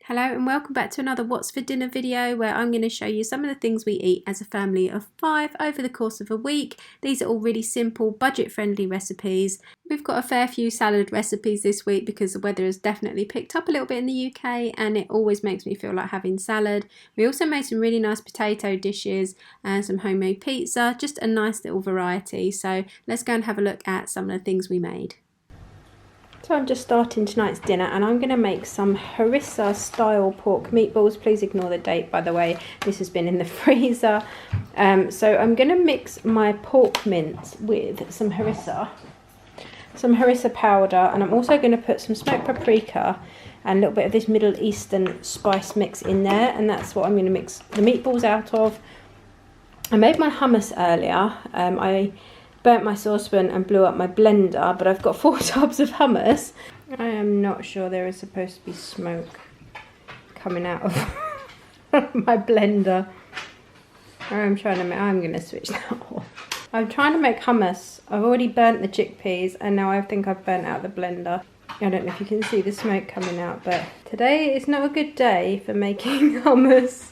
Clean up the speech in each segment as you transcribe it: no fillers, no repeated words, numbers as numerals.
Hello and welcome back to another What's for Dinner video where I'm going to show you some of the things we eat as a family of 5 over the course of a week. These are all really simple, budget-friendly recipes. We've got a fair few salad recipes this week because the weather has definitely picked up a little bit in the UK and it always makes me feel like having salad. We also made some really nice potato dishes and some homemade pizza, just a nice little variety. So let's go and have a look at some of the things we made. So I'm just starting tonight's dinner and I'm going to make some Harissa style pork meatballs. Please ignore the date, by the way, this has been in the freezer. So I'm going to mix my pork mince with some Harissa powder, and I'm also going to put some smoked paprika and a little bit of this Middle Eastern spice mix in there, and that's what I'm going to mix the meatballs out of. I made my hummus earlier. I burnt my saucepan and blew up my blender, but I've got 4 tubs of hummus. I am not sure there is supposed to be smoke coming out of my blender. I'm going to switch that off. I'm trying to make hummus. I've already burnt the chickpeas and now I think I've burnt out the blender. I don't know if you can see the smoke coming out, but today is not a good day for making hummus.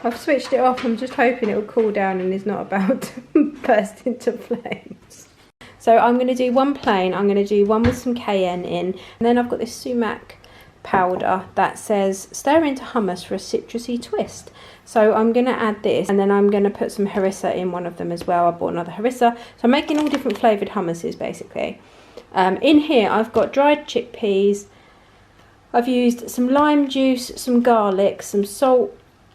I've switched it off. I'm just hoping it will cool down and is not about to burst into flames. So I'm going to do one plain. I'm going to do one with some cayenne in. And then I've got this sumac powder that says stir into hummus for a citrusy twist. So I'm going to add this and then I'm going to put some harissa in one of them as well. I bought another harissa. So I'm making all different flavoured hummuses basically. In here I've got dried chickpeas. I've used some lime juice, some garlic, some salt,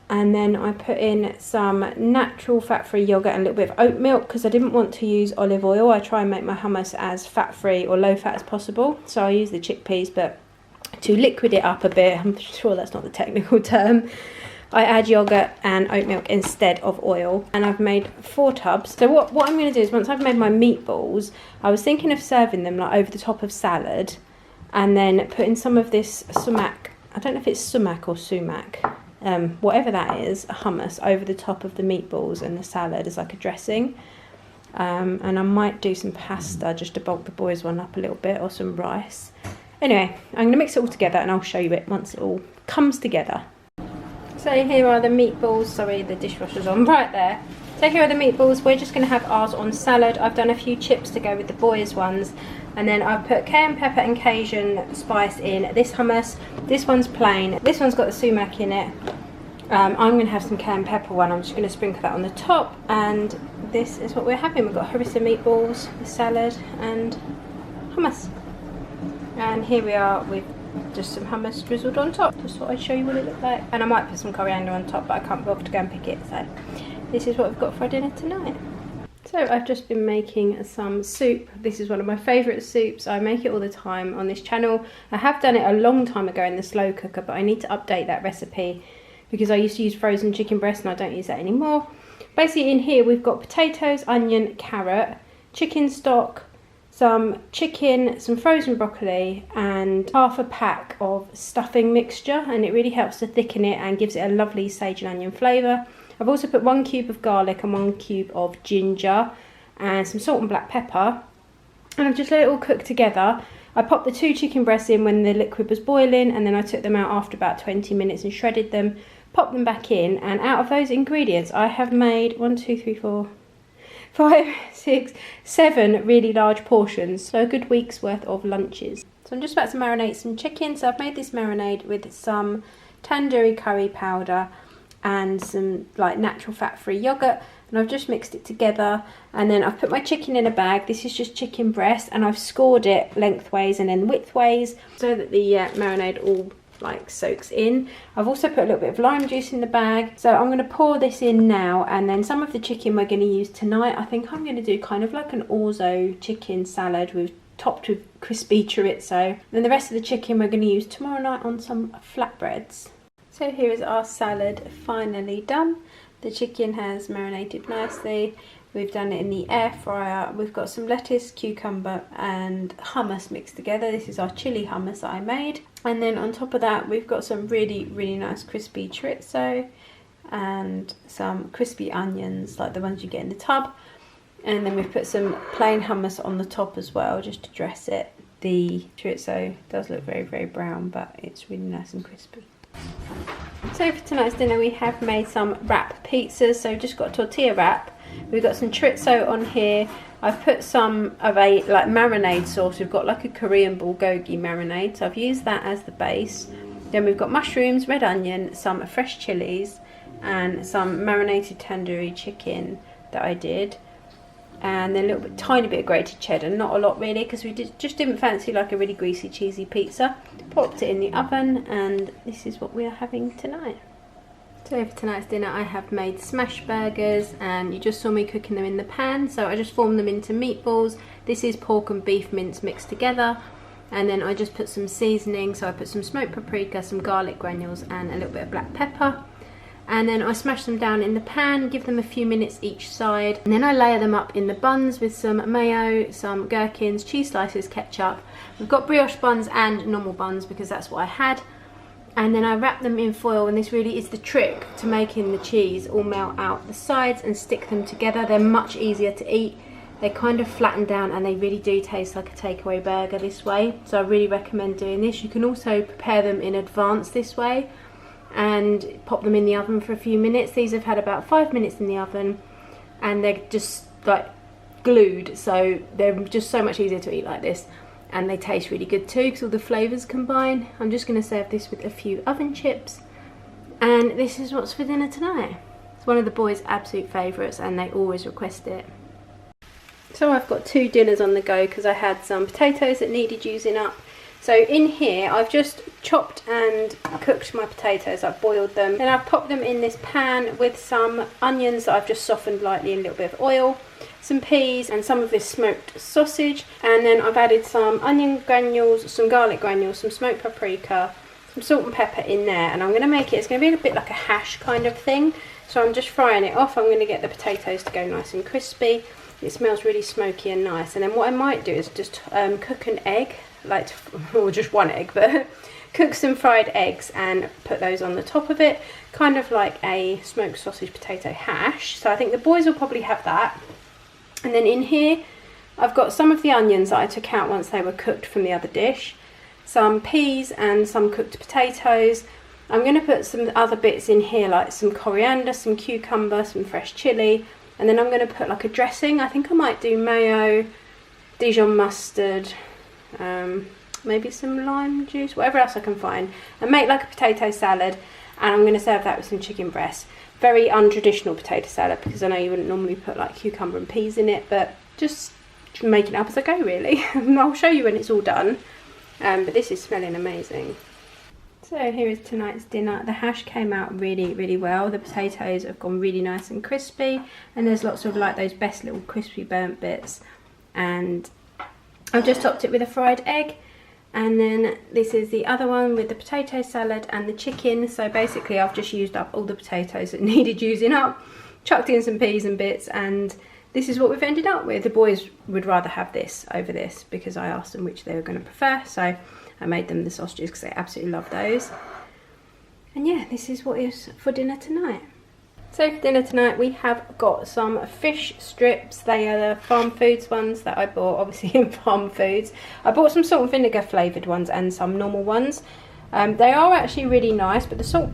and then I put in some natural fat-free yogurt and a little bit of oat milk because I didn't want to use olive oil. I try and make my hummus as fat-free or low-fat as possible. So I use the chickpeas, but to liquid it up a bit, I'm sure that's not the technical term, I add yogurt and oat milk instead of oil. And I've made 4 tubs. So what I'm going to do is once I've made my meatballs, I was thinking of serving them like over the top of salad and then putting some of this sumac, I don't know if it's sumac or sumac, whatever that is, hummus over the top of the meatballs and the salad as like a dressing. And I might do some pasta just to bulk the boys one up a little bit, or some rice. Anyway, I'm going to mix it all together and I'll show you it once it all comes together. So here are the meatballs. Sorry, the dishwasher's on right there. So here are the meatballs. We're just going to have ours on salad. I've done a few chips to go with the boys' ones. And then I've put cayenne pepper and Cajun spice in this hummus. This one's plain. This one's got the sumac in it. I'm going to have some cayenne pepper one. I'm just going to sprinkle that on the top. And this is what we're having. We've got harissa meatballs, the salad and hummus. And here we are with just some hummus drizzled on top. Just thought I'd show you what it looked like. And I might put some coriander on top, but I can't bother to go and pick it. So this is what we've got for our dinner tonight. So I've just been making some soup. This is one of my favourite soups. I make it all the time on this channel. I have done it a long time ago in the slow cooker, but I need to update that recipe because I used to use frozen chicken breast and I don't use that anymore. Basically in here we've got potatoes, onion, carrot, chicken stock, some chicken, some frozen broccoli and half a pack of stuffing mixture, and it really helps to thicken it and gives it a lovely sage and onion flavour. I've also put 1 cube of garlic and 1 cube of ginger and some salt and black pepper, and I've just let it all cook together. I popped the 2 chicken breasts in when the liquid was boiling, and then I took them out after about 20 minutes and shredded them, popped them back in, and out of those ingredients I have made 1, 2, 3, 4, 5, 6, 7 really large portions, so a good week's worth of lunches. So I'm just about to marinate some chicken. So I've made this marinade with some tandoori curry powder and some like natural fat-free yogurt, and I've just mixed it together, and then I've put my chicken in a bag. This is just chicken breast and I've scored it lengthways and then widthways so that the marinade all like soaks in. I've also put a little bit of lime juice in the bag, so I'm going to pour this in now, and then some of the chicken we're going to use tonight. I think I'm going to do kind of like an orzo chicken salad with topped with crispy chorizo, and then the rest of the chicken we're going to use tomorrow night on some flatbreads. So here is our salad finally done. The chicken has marinated nicely. We've done it in the air fryer. We've got some lettuce, cucumber and hummus mixed together. This is our chili hummus that I made. And then on top of that we've got some really nice crispy chorizo and some crispy onions like the ones you get in the tub. And then we've put some plain hummus on the top as well just to dress it. The chorizo does look very brown, but it's really nice and crispy. So for tonight's dinner we have made some wrap pizzas. So we've just got a tortilla wrap. We've got some chorizo on here. I've put some of a like marinade sauce. We've got like a Korean bulgogi marinade. So I've used that as the base. Then we've got mushrooms, red onion, some fresh chilies and some marinated tandoori chicken that I did. And then a little bit, tiny bit of grated cheddar, not a lot really, because we just didn't fancy like a really greasy, cheesy pizza. Popped it in the oven, and this is what we are having tonight. So for tonight's dinner I have made smash burgers, and you just saw me cooking them in the pan. So I just formed them into meatballs. This is pork and beef mince mixed together, and then I just put some seasoning. So I put some smoked paprika, some garlic granules and a little bit of black pepper. And then I smash them down in the pan, give them a few minutes each side, and then I layer them up in the buns with some mayo, some gherkins, cheese slices, ketchup. We've got brioche buns and normal buns because that's what I had. And then I wrap them in foil, and this really is the trick to making the cheese all melt out the sides and stick them together. They're much easier to eat. They kind of flatten down and they really do taste like a takeaway burger this way. So I really recommend doing this. You can also prepare them in advance this way and pop them in the oven for a few minutes. These have had about 5 minutes in the oven and they're just like glued, so they're just so much easier to eat like this, and they taste really good too because all the flavours combine. I'm just going to serve this with a few oven chips, and this is what's for dinner tonight. It's one of the boys' absolute favourites and they always request it. So I've got 2 dinners on the go because I had some potatoes that needed using up. So in here I've just chopped and cooked my potatoes. I've boiled them, then I've popped them in this pan with some onions that I've just softened lightly in a little bit of oil, some peas and some of this smoked sausage, and then I've added some onion granules, some garlic granules, some smoked paprika, some salt and pepper in there, and I'm going to make it, it's going to be a bit like a hash kind of thing. So I'm just frying it off. I'm going to get the potatoes to go nice and crispy. It smells really smoky and nice. And then what I might do is just cook an egg, like, or just one egg, but cook some fried eggs and put those on the top of it, kind of like a smoked sausage potato hash. So I think the boys will probably have that. And then in here I've got some of the onions that I took out once they were cooked from the other dish, some peas and some cooked potatoes. I'm going to put some other bits in here like some coriander, some cucumber, some fresh chilli, and then I'm going to put like a dressing. I think I might do mayo, Dijon mustard, maybe some lime juice, whatever else I can find, and make like a potato salad. And I'm going to serve that with some chicken breast. Very untraditional potato salad because I know you wouldn't normally put like cucumber and peas in it, but just make it up as I go really. I'll show you when it's all done, but this is smelling amazing. So here is tonight's dinner. The hash came out really, really well. The potatoes have gone really nice and crispy, and there's lots of like those best little crispy burnt bits. And I've just topped it with a fried egg, and then this is the other one with the potato salad and the chicken. So basically I've just used up all the potatoes that needed using up, chucked in some peas and bits, and this is what we've ended up with. The boys would rather have this over this because I asked them which they were going to prefer, so I made them the sausages because they absolutely love those. And yeah, this is what is for dinner tonight. So for dinner tonight we have got some fish strips. They are the Farm Foods ones that I bought, obviously in Farm Foods. I bought some salt and vinegar flavoured ones and some normal ones. They are actually really nice, but the salt...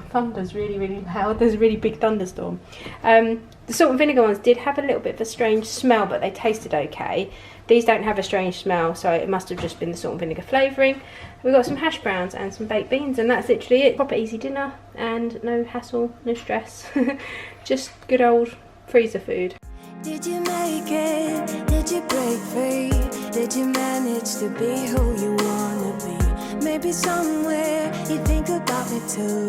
thunder's really, really loud. There's a really big thunderstorm. The salt and vinegar ones did have a little bit of a strange smell, but they tasted okay. These don't have a strange smell, so it must have just been the salt and vinegar flavouring. We've got some hash browns and some baked beans, and that's literally it. Proper easy dinner and no hassle, no stress. Just good old freezer food. Did you make it? Did you break free? Did you manage to be who you wanna be? Maybe somewhere you think about me too.